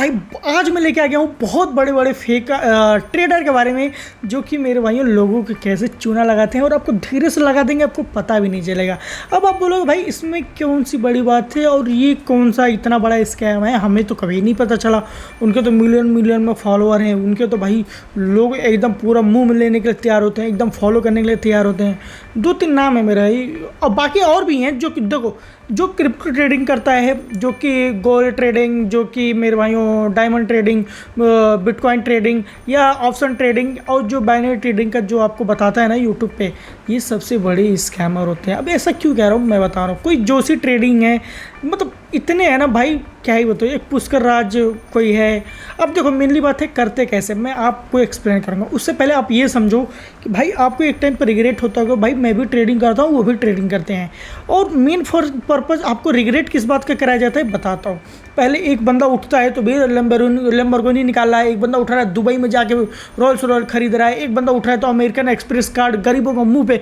भाई आज मैं लेके आ गया हूँ बहुत बड़े बड़े फेक ट्रेडर के बारे में, जो कि मेरे भाइयों लोगों के कैसे चूना लगाते हैं और आपको धीरे से लगा देंगे, आपको पता भी नहीं चलेगा। अब आप बोलोगे भाई इसमें कौन सी बड़ी बात है और ये कौन सा इतना बड़ा स्कैम है, हमें तो कभी नहीं पता चला। उनके तो मिलियन मिलियन में फॉलोअर हैं, उनके तो भाई लोग एकदम पूरा मुँह में लेने के लिए तैयार होते हैं, एकदम फॉलो करने के लिए तैयार होते हैं। 2-3 नाम है मेरा ही, और बाकी और भी हैं जो कि देखो, जो क्रिप्टो ट्रेडिंग करता है, जो कि गोल्ड ट्रेडिंग, जो कि मेरे भाइयों डायमंड ट्रेडिंग, बिटकॉइन ट्रेडिंग या ऑप्शन ट्रेडिंग, और जो बाइनरी ट्रेडिंग का जो आपको बताता है ना यूट्यूब पे, ये सबसे बड़े स्कैमर होते हैं। अब ऐसा क्यों कह रहा हूँ, मैं बता रहा हूँ। कोई जोशी ट्रेडिंग है, मतलब इतने हैं ना भाई, क्या ही बताओ। एक पुष्कर राज कोई है। अब देखो मेनली बात है करते कैसे, मैं आपको एक्सप्लेन करूँगा। उससे पहले आप ये समझो कि भाई आपको एक टाइम पर रिग्रेट होता होगा, भाई मैं भी ट्रेडिंग करता हूँ, वो भी ट्रेडिंग करते हैं। और मेन पर्पज़ आपको रिग्रेट किस बात का कराया जाता है बताता हूँ। पहले एक बंदा उठता है तो भी लैम्बोर्गिनी निकाल रहा है, एक बंदा उठ रहा है दुबई में जाके रोल्स रॉयल खरीद रहा है, एक बंदा उठ रहा है तो अमेरिकन एक्सप्रेस कार्ड गरीबों को मुंह पे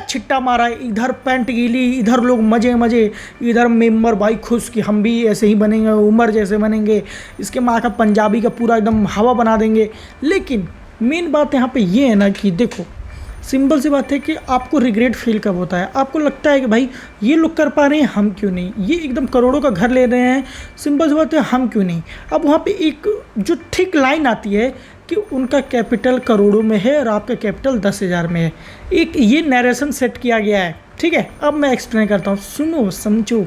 छिट्टा मारा है, इधर पैंट गीली, इधर लोग मजे मजे, इधर मेंबर भाई खुश कि हम भी ऐसे ही बनेंगे, उमर जैसे बनेंगे, इसके माँ का पंजाबी का पूरा एकदम हवा बना देंगे। लेकिन मेन बात यहाँ पे ये है ना कि देखो, सिंपल सी बात है कि आपको रिग्रेट फील कब होता है, आपको लगता है कि भाई ये लोग कर पा रहे हैं हम क्यों नहीं, ये एकदम करोड़ों का घर ले रहे हैं, सिंपल सी बात है हम क्यों नहीं। अब वहाँ पे एक जो ठीक लाइन आती है कि उनका कैपिटल करोड़ों में है और आपका कैपिटल 10,000 में है, एक ये नैरेशन सेट किया गया है। ठीक है, अब मैं एक्सप्लेन करता हूँ, सुनो समझो।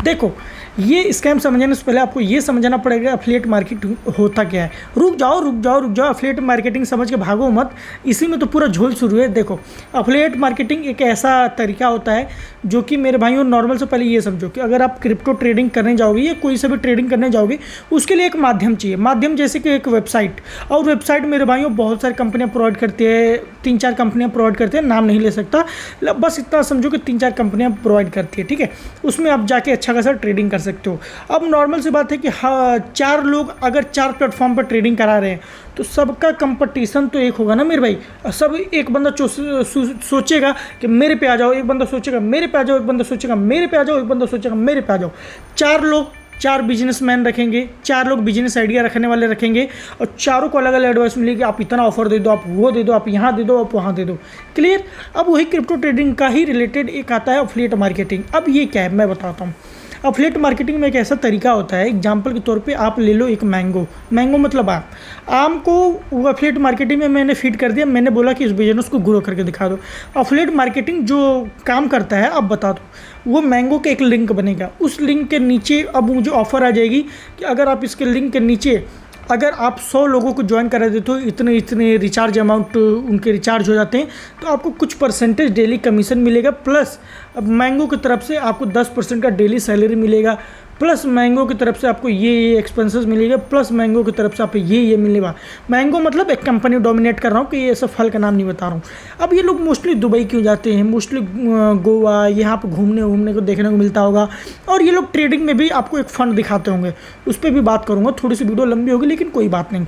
देखो ये स्कैम समझने से पहले आपको ये समझना पड़ेगा एफिलिएट मार्केटिंग होता क्या है। रुक जाओ, एफिलिएट मार्केटिंग समझ के भागो मत, इसी में तो पूरा झोल शुरू है। देखो एफिलिएट मार्केटिंग एक ऐसा तरीका होता है जो कि मेरे भाइयों नॉर्मल से पहले ये समझो कि अगर आप क्रिप्टो ट्रेडिंग करने जाओगे या कोई से भी ट्रेडिंग करने जाओगे, उसके लिए एक माध्यम चाहिए। माध्यम जैसे कि एक वेबसाइट, और वेबसाइट मेरे भाइयों बहुत सारी कंपनियाँ प्रोवाइड करती है, 3-4 कंपनियाँ प्रोवाइड करती है, नाम नहीं ले सकता, बस इतना समझो कि 3-4 कंपनियाँ प्रोवाइड करती है। ठीक है, उसमें आप जाके अच्छा खासा ट्रेडिंग कर सकते हो। अब नॉर्मल सी बात है कि हाँ 4 लोग अगर 4 प्लेटफॉर्म पर ट्रेडिंग करा रहे हैं तो सबका कंपटीशन तो एक होगा ना मेरे भाई। सब एक बंदा सोचेगा कि मेरे पे आ जाओ, एक बंदा सोचेगा मेरे पे आ जाओ, एक बंदा सोचेगा मेरे पे आ जाओ, एक बंदा सोचेगा मेरे पे आ जाओ। 4 लोग 4 बिजनेसमैन रखेंगे, 4 लोग बिजनेस आइडिया रखने वाले रखेंगे, और चारों को अलग अलग एडवाइस मिलेगी, आप इतना ऑफर दे दो, आप वो दे दो, आप यहाँ दे दो, आप वहाँ दे दो। क्लियर। अब वही क्रिप्टो ट्रेडिंग का ही रिलेटेड एक आता है एफिलिएट मार्केटिंग। अब ये क्या है मैं बताता हूँ। एफिलिएट मार्केटिंग में एक ऐसा तरीका होता है, एग्जाम्पल के तौर पे आप ले लो एक मैंगो मतलब आम को वो एफिलिएट मार्केटिंग में मैंने फीड कर दिया, मैंने बोला कि इस बिजनेस को ग्रो करके दिखा दो। एफिलिएट मार्केटिंग जो काम करता है अब बता दो, वो मैंगो का एक लिंक बनेगा, उस लिंक के नीचे अब मुझे ऑफर आ जाएगी कि अगर आप इसके लिंक के नीचे अगर आप 100 लोगों को ज्वाइन करा देते हो, इतने रिचार्ज अमाउंट उनके रिचार्ज हो जाते हैं, तो आपको कुछ परसेंटेज डेली कमीशन मिलेगा, प्लस अब मैंगो की तरफ से आपको 10% का डेली सैलरी मिलेगा, प्लस मैंगो की तरफ से आपको ये एक्सपेंसेस मिलेगा, प्लस मैंगो की तरफ से आपको ये मिलेगा। मैंगो मतलब एक कंपनी डोमिनेट कर रहा हूँ कि ये ऐसा फल का नाम नहीं बता रहा हूँ। अब ये लोग मोस्टली दुबई क्यों जाते हैं, मोस्टली गोवा यहाँ पर घूमने को देखने को मिलता होगा, और ये लोग ट्रेडिंग में भी आपको एक फंड दिखाते होंगे, उस पर भी बात करूँगा, थोड़ी सी वीडियो लंबी होगी लेकिन कोई बात नहीं।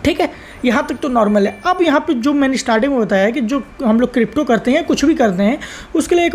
ठीक है, यहाँ तक तो नॉर्मल है। अब यहाँ पे जो मैंने स्टार्टिंग में बताया कि जो हम लोग क्रिप्टो करते हैं, कुछ भी करते हैं, उसके लिए एक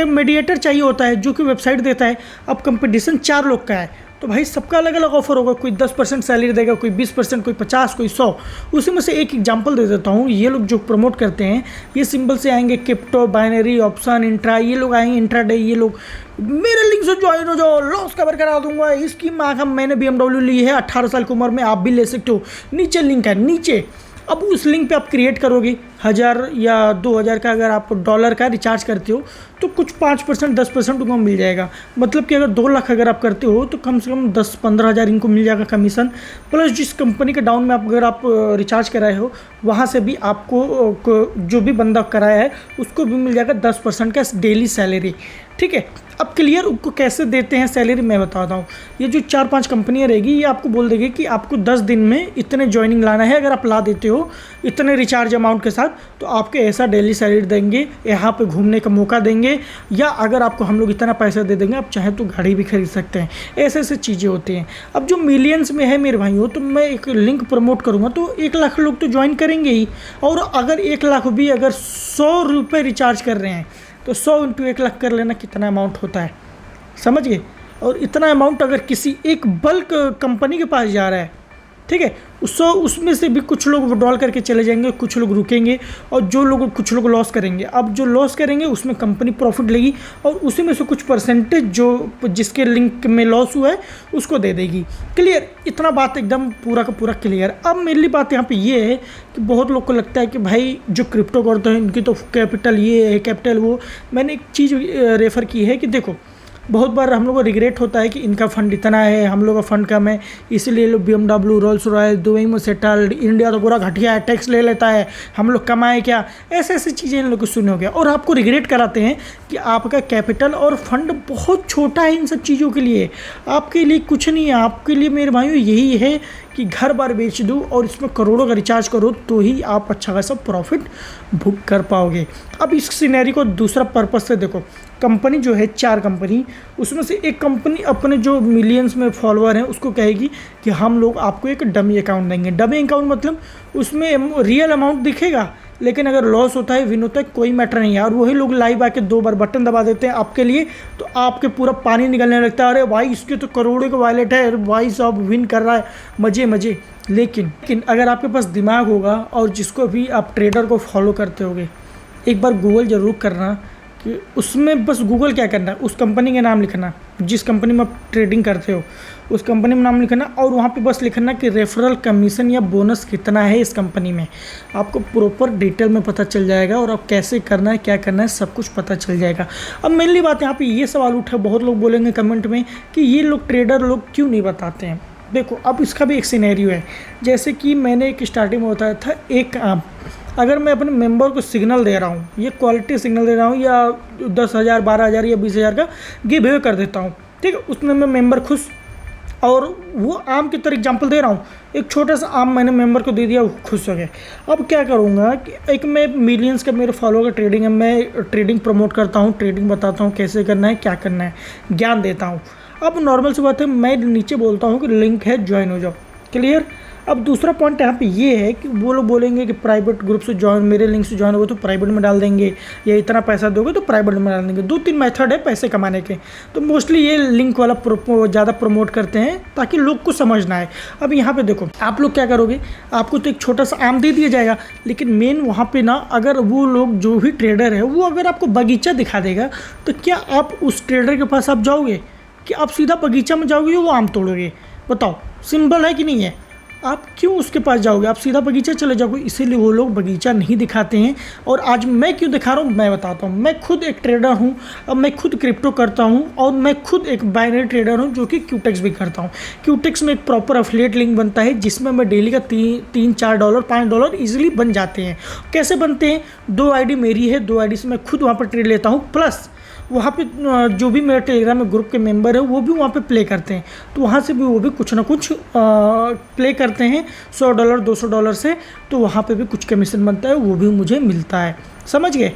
मीडिएटर चाहिए होता है जो कि वेबसाइट देता है। अब कंपटीशन 4 लोग का है तो भाई सबका अलग अलग ऑफर होगा, कोई 10% सैलरी देगा, कोई 20%, कोई 50, कोई 100। उसी में से एक एग्जांपल दे देता हूँ। ये लोग जो प्रमोट करते हैं ये सिंपल से आएंगे क्रिप्टो, बाइनरी, ऑप्शन, इंट्रा, ये लोग आएंगे इंट्राडे, ये लोग मेरे लिंक से ज्वाइन हो जाओ, लॉस कवर करा दूंगा, इसकी माँ का मैंने BMW ली है 18 साल की उम्र में, आप भी ले सकते हो, नीचे लिंक है नीचे। अब उस लिंक पे आप क्रिएट करोगे 1000 या 2000 का, अगर आप डॉलर का रिचार्ज करते हो तो कुछ 5% 10% उनको मिल जाएगा। मतलब कि अगर 2 लाख अगर आप करते हो तो कम से कम 10-15 हज़ार इनको मिल जाएगा कमीशन, प्लस जिस कंपनी के डाउन में आप अगर आप रिचार्ज कराए हो वहाँ से भी आपको जो भी बंदा कराया है उसको भी मिल जाएगा 10% का डेली सैलरी। ठीक है, अब क्लियर उनको कैसे देते हैं सैलरी मैं बताता हूँ। ये जो 4-5 कंपनियाँ रहेगी ये आपको बोल देगी कि आपको 10 दिन में इतने ज्वाइनिंग लाना है, अगर आप ला देते हो इतने रिचार्ज अमाउंट के साथ तो आपके ऐसा डेली सैलरी देंगे, यहाँ पे घूमने का मौका देंगे, या अगर आपको हम लोग इतना पैसा दे देंगे आप चाहे तो गाड़ी भी खरीद सकते हैं। ऐसे ऐसे चीज़ें होती हैं। अब जो मिलियंस में है मेरे भाइयों, तो मैं एक लिंक प्रमोट करूँगा तो 1 लाख लोग तो ज्वाइन करेंगे ही, और अगर 1 लाख भी अगर 100 रुपये रिचार्ज कर रहे हैं तो 100 × 1 लाख कर लेना कितना अमाउंट होता है, समझ गए। और इतना अमाउंट अगर किसी एक बल्क कंपनी के पास जा रहा है, ठीक है, उसमें से भी कुछ लोग विड्रॉल करके चले जाएंगे, कुछ लोग रुकेंगे और कुछ लोग लॉस करेंगे। अब जो लॉस करेंगे उसमें कंपनी प्रॉफिट लेगी और उसी में से कुछ परसेंटेज जो जिसके लिंक में लॉस हुआ है उसको दे देगी। क्लियर? इतना बात एकदम पूरा का पूरा क्लियर। अब मेरी बात यहाँ पे ये है कि बहुत लोग को लगता है कि भाई जो क्रिप्टो करते हैं इनकी तो कैपिटल ये है, कैपिटल वो। मैंने एक चीज़ रेफ़र की है कि देखो, बहुत बार हम लोग को रिग्रेट होता है कि इनका फ़ंड इतना है, हम लोग का फ़ंड कम है, इसलिए लोग BMW, रोल्स रॉयल, दुबई में सेटल्ड, इंडिया तो पूरा घटिया है, टैक्स ले लेता है, हम लोग कमाए क्या, ऐसे ऐसी चीज़ें इन लोग को सुने हो गया। और आपको रिग्रेट कराते हैं कि आपका कैपिटल और फंड बहुत छोटा है इन सब चीज़ों के लिए, आपके लिए कुछ नहीं है। आपके लिए मेरे भाइयों यही है कि घर बार बेच दो और इसमें करोड़ों का रिचार्ज करो तो ही आप अच्छा खासा प्रॉफिट बुक कर पाओगे। अब इस सिनेरियो को दूसरा पर्पस से देखो, कंपनी जो है 4 कंपनी, उसमें से एक कंपनी अपने जो मिलियंस में फॉलोअर हैं उसको कहेगी कि हम लोग आपको एक डमी अकाउंट देंगे। डमी अकाउंट मतलब उसमें रियल अमाउंट दिखेगा, लेकिन अगर लॉस होता है, विन होता है, कोई मैटर नहीं है। और वही लोग लाइव आके 2 बार बटन दबा देते हैं आपके लिए, तो आपके पूरा पानी निकलने लगता है, अरे भाई इसके तो करोड़ों का वॉलेट है, भाई साहब विन कर रहा है, मज़े मज़े। लेकिन अगर आपके पास दिमाग होगा और जिसको भी आप ट्रेडर को फॉलो करते होगे, एक बार गूगल ज़रूर करना कि उसमें बस गूगल क्या करना है, उस कंपनी का नाम लिखना, जिस कंपनी में आप ट्रेडिंग करते हो उस कंपनी में नाम लिखना, और वहाँ पे बस लिखना कि रेफरल कमीशन या बोनस कितना है इस कंपनी में। आपको प्रॉपर डिटेल में पता चल जाएगा और आप कैसे करना है, क्या करना है, सब कुछ पता चल जाएगा। अब मेनली बात यहाँ पे ये सवाल उठा, बहुत लोग बोलेंगे कमेंट में कि ये लोग ट्रेडर लोग क्यों नहीं बताते हैं। देखो, अब इसका भी एक सिनेरियो है। जैसे कि मैंने एक स्टार्टिंग में बताया था, एक अगर मैं अपने मेंबर को सिग्नल दे रहा हूँ, ये क्वालिटी सिग्नल दे रहा हूँ, या 10,000, 12,000 या 20,000 का गिव अवे कर देता हूँ, ठीक है, उसमें मैं मेंबर खुश, और वो आम की तरह एग्जांपल दे रहा हूँ, एक छोटा सा आम मैंने मेंबर को दे दिया, वो खुश हो गए। अब क्या करूँगा कि एक मैं मिलियंस का मेरे फॉलोअर का ट्रेडिंग है, मैं ट्रेडिंग प्रमोट करता हूँ, ट्रेडिंग बताता हूँ कैसे करना है, क्या करना है, ज्ञान देता हूँ। अब नॉर्मल सी बात है, मैं नीचे बोलता हूँ कि लिंक है, ज्वाइन हो जाओ। क्लियर? अब दूसरा पॉइंट यहाँ पे ये है कि वो लोग बोलेंगे कि प्राइवेट ग्रुप से ज्वाइन, मेरे लिंक से ज्वाइन होगे तो प्राइवेट में डाल देंगे, या इतना पैसा दोगे तो प्राइवेट में डाल देंगे। 2-3 मेथड है पैसे कमाने के, तो मोस्टली ये लिंक वाला ज़्यादा प्रमोट करते हैं ताकि लोग को समझना है। अब यहाँ पे देखो, आप लोग क्या करोगे, आपको तो एक छोटा सा आम दे दिया जाएगा, लेकिन मेन वहाँ पर ना, अगर वो लोग जो भी ट्रेडर है वो अगर आपको बगीचा दिखा देगा, तो क्या आप उस ट्रेडर के पास आप जाओगे कि आप सीधा बगीचा में जाओगे, वो आम तोड़ोगे? बताओ, सिंपल है कि नहीं है? आप क्यों उसके पास जाओगे, आप सीधा बगीचा चले जाओगे। इसीलिए वो लोग बगीचा नहीं दिखाते हैं। और आज मैं क्यों दिखा रहा हूँ मैं बताता हूँ। मैं खुद एक ट्रेडर हूँ, अब मैं खुद क्रिप्टो करता हूँ, और मैं खुद एक बाइनरी ट्रेडर हूँ जो कि क्यूटेक्स भी करता हूँ। क्यूटेक्स में एक प्रॉपर एफिलिएट लिंक बनता है जिसमें मैं डेली का $3-4 $5 ईजिली बन जाते हैं। कैसे बनते हैं? 2 आईडी मेरी है, 2 आईडी से मैं खुद वहाँ पर ट्रेड लेता हूँ, प्लस वहाँ पे जो भी मेरे टेलीग्राम में ग्रुप के मेंबर है वो भी वहाँ पे प्ले करते हैं, तो वहाँ से भी वो भी कुछ ना कुछ प्ले करते हैं $100 $200 से, तो वहाँ पे भी कुछ कमीशन बनता है, वो भी मुझे मिलता है। समझ गए?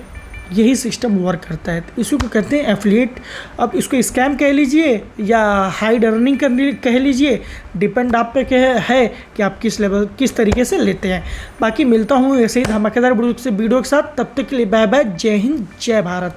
यही सिस्टम वर्क करता है, इसी को कहते हैं एफिलिएट। अब इसको स्कैम कह लीजिए या हाइड अर्निंग कह लीजिए, डिपेंड आप पे है कि आप किस तरीके से लेते हैं। बाकी मिलता हूँ ऐसे ही धमाकेदार वीडियो के साथ, तब तक के लिए बाय बाय, जय हिंद, जय भारत।